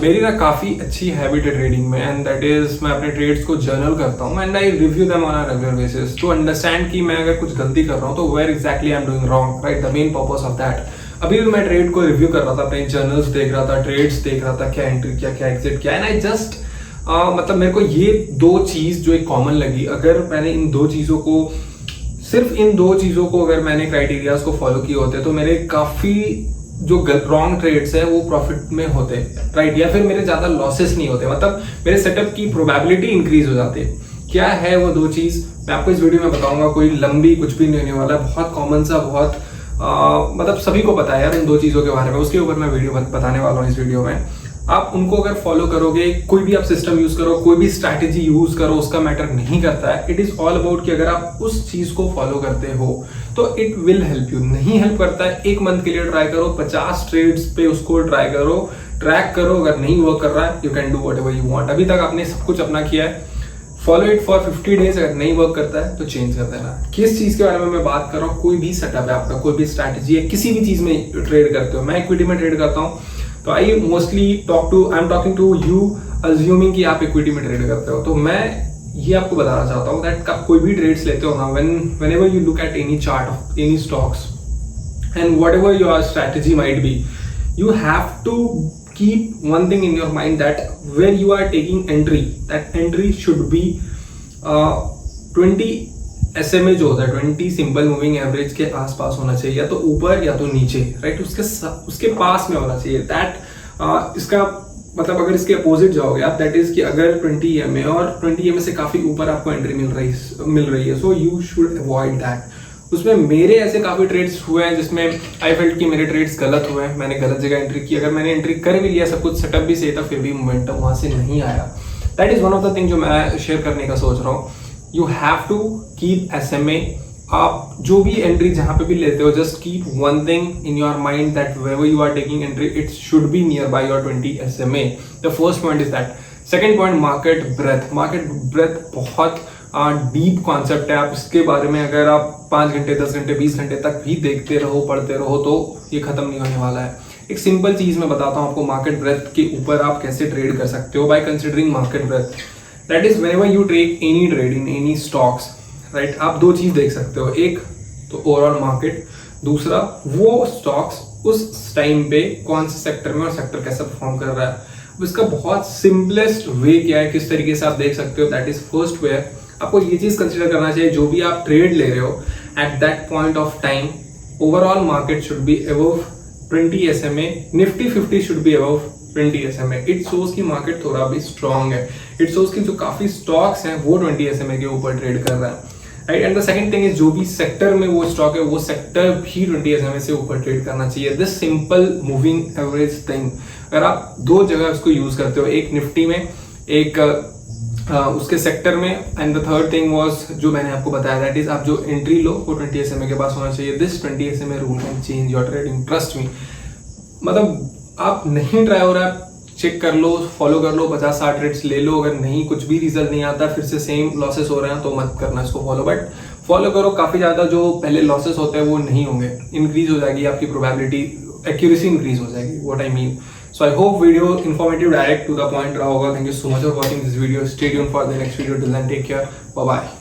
मेरी ना काफ़ी अच्छी हैबिट है ट्रेडिंग में, एंड दैट इज मैं अपने ट्रेड्स को जर्नल करता हूँ and I review them on a regular basis to understand कि मैं अगर कुछ गलती कर रहा हूँ तो where exactly I am doing wrong, right, the main purpose of that. अभी भी मैं ट्रेड को रिव्यू कर रहा था, अपने जर्नल्स देख रहा था, ट्रेड्स देख रहा था, क्या एंट्री किया, क्या एग्जिट किया, एंड आई जस्ट मतलब मेरे को ये दो चीज़ जो एक कॉमन लगी, अगर मैंने इन दो चीज़ों को, सिर्फ इन दो चीज़ों को अगर मैंने क्राइटेरियाज को फॉलो किए होते तो मेरे काफ़ी जो रॉन्ग ट्रेड्स है वो प्रॉफिट में होते, राइट, या फिर मेरे ज्यादा लॉसेस नहीं होते, मतलब मेरे सेटअप की प्रोबेबिलिटी इंक्रीज हो जाती है। क्या है वो दो चीज मैं आपको इस वीडियो में बताऊंगा, कोई लंबी कुछ भी नहीं होने वाला, बहुत कॉमन सा, बहुत मतलब सभी को पता है यार इन दो चीजों के बारे में, उसके ऊपर मैं वीडियो बताने वाला हूँ इस वीडियो में। आप उनको अगर फॉलो करोगे, कोई भी आप सिस्टम यूज करो, कोई भी स्ट्रैटेजी यूज करो, उसका मैटर नहीं करता है। इट इज ऑल अबाउट कि अगर आप उस चीज को फॉलो करते हो तो इट विल हेल्प यू। नहीं हेल्प करता है, एक मंथ के लिए ट्राई करो, 50 ट्रेड्स पे उसको ट्राई करो, ट्रैक करो, अगर नहीं वर्क कर रहा है you can do whatever you want. अभी तक आपने सब कुछ अपना किया है, फॉलो इट फॉर 50 डेज, अगर नहीं वर्क करता है तो चेंज कर देना। किस चीज के बारे में मैं बात कर रहा हूँ, कोई भी सेटअप है आपका, कोई भी स्ट्रैटेजी है, किसी भी चीज में ट्रेड करते हो, मैं इक्विटी में ट्रेड करता हूँ तो I am talking to you assuming कि आप इक्विटी में ट्रेड करते हो। तो मैं ये आपको बताना चाहता हूँ दैट आप कोई भी ट्रेड्स लेते हो ना, whenever you look at any chart of any stocks and whatever your strategy might be, you have to keep one thing in your mind that where you are taking entry, that entry should be 20 SMA जो होता है, 20 simple moving average के आसपास होना चाहिए, या तो ऊपर या तो नीचे, राइट, उसके पास में होना चाहिए। दैट इसका मतलब अगर इसके अपोजिट जाओगे आप, दैट इज कि अगर 20 EMA और 20 EMA से काफी ऊपर आपको एंट्री मिल रही है, so you should avoid that. उसमें मेरे ऐसे काफी ट्रेड्स हुए हैं जिसमें आई फेल्ट कि मेरे ट्रेड्स गलत हुए हैं, मैंने गलत जगह एंट्री की, अगर मैंने एंट्री कर भी लिया, सब कुछ सेटअप भी सही था, फिर भी मोमेंटम वहां से नहीं आया। That is one of the thing जो मैं शेयर करने का सोच रहा हूँ। You have to keep SMA। आप जो भी एंट्री जहां पे भी लेते हो, just keep one thing in your mind that wherever you are taking entry, it should be nearby your 20 SMA. The first point is that. Second point, market breadth. Market breadth बहुत deep concept है। आप इसके बारे में अगर आप 5 घंटे 10 घंटे 20 घंटे तक भी देखते रहो, पढ़ते रहो तो ये खत्म नहीं होने वाला है। एक सिंपल चीज मैं बताता हूँ आपको, मार्केट ब्रेथ के ऊपर आप कैसे ट्रेड कर सकते हो by considering market breadth. That is whenever you take any trade in any stocks, right, आप दो चीज देख सकते हो, एक तो ओवरऑल मार्केट, दूसरा वो स्टॉक्स उस टाइम पे कौन से सेक्टर में और सेक्टर कैसा परफॉर्म कर रहा है। अब इसका बहुत सिंपलेस्ट वे क्या है, किस तरीके से आप देख सकते हो, दैट इज फर्स्ट वे आपको ये चीज कंसिडर करना चाहिए, जो भी आप ट्रेड ले रहे हो at that point of time overall market should be above 20 SMA, Nifty 50 should be above 20 SMA। It shows की मार्केट थोड़ा भी स्ट्रांग है, इट शोज की जो काफी स्टॉक्स हैं वो 20 SMA के ऊपर ट्रेड कर रहा है, right. And the second thing is जो भी सेक्टर में वो स्टॉक है वो सेक्टर भी 20 SMA से ऊपर ट्रेड करना चाहिए। This simple moving average thing, अगर आप दो जगह उसको यूज करते हो, एक निफ्टी में, एक उसके सेक्टर में, and the third thing was जो मैंने आपको बताया, दैट इज आप जो एंट्री लो वो 20 SMA के पास होना चाहिए। This 20 SMA rule can change your trading, trust me. मतलब आप नहीं ट्राई हो रहा है, चेक कर लो, फॉलो कर लो, 50-60 ट्रेड्स ले लो, अगर नहीं कुछ भी रिजल्ट नहीं आता, फिर से सेम लॉसेस हो रहे हैं तो मत करना इसको फॉलो, बट फॉलो करो, काफी ज्यादा जो पहले लॉसेस होते हैं वो नहीं होंगे, इंक्रीज हो जाएगी आपकी प्रोबेबिलिटी, एक्यूरेसी इंक्रीज हो जाएगी, what I mean. So I hope video informative, direct to the point रहा होगा। Thank you so much for watching this video. Stay tuned for the next video. Till then, take care. Bye bye.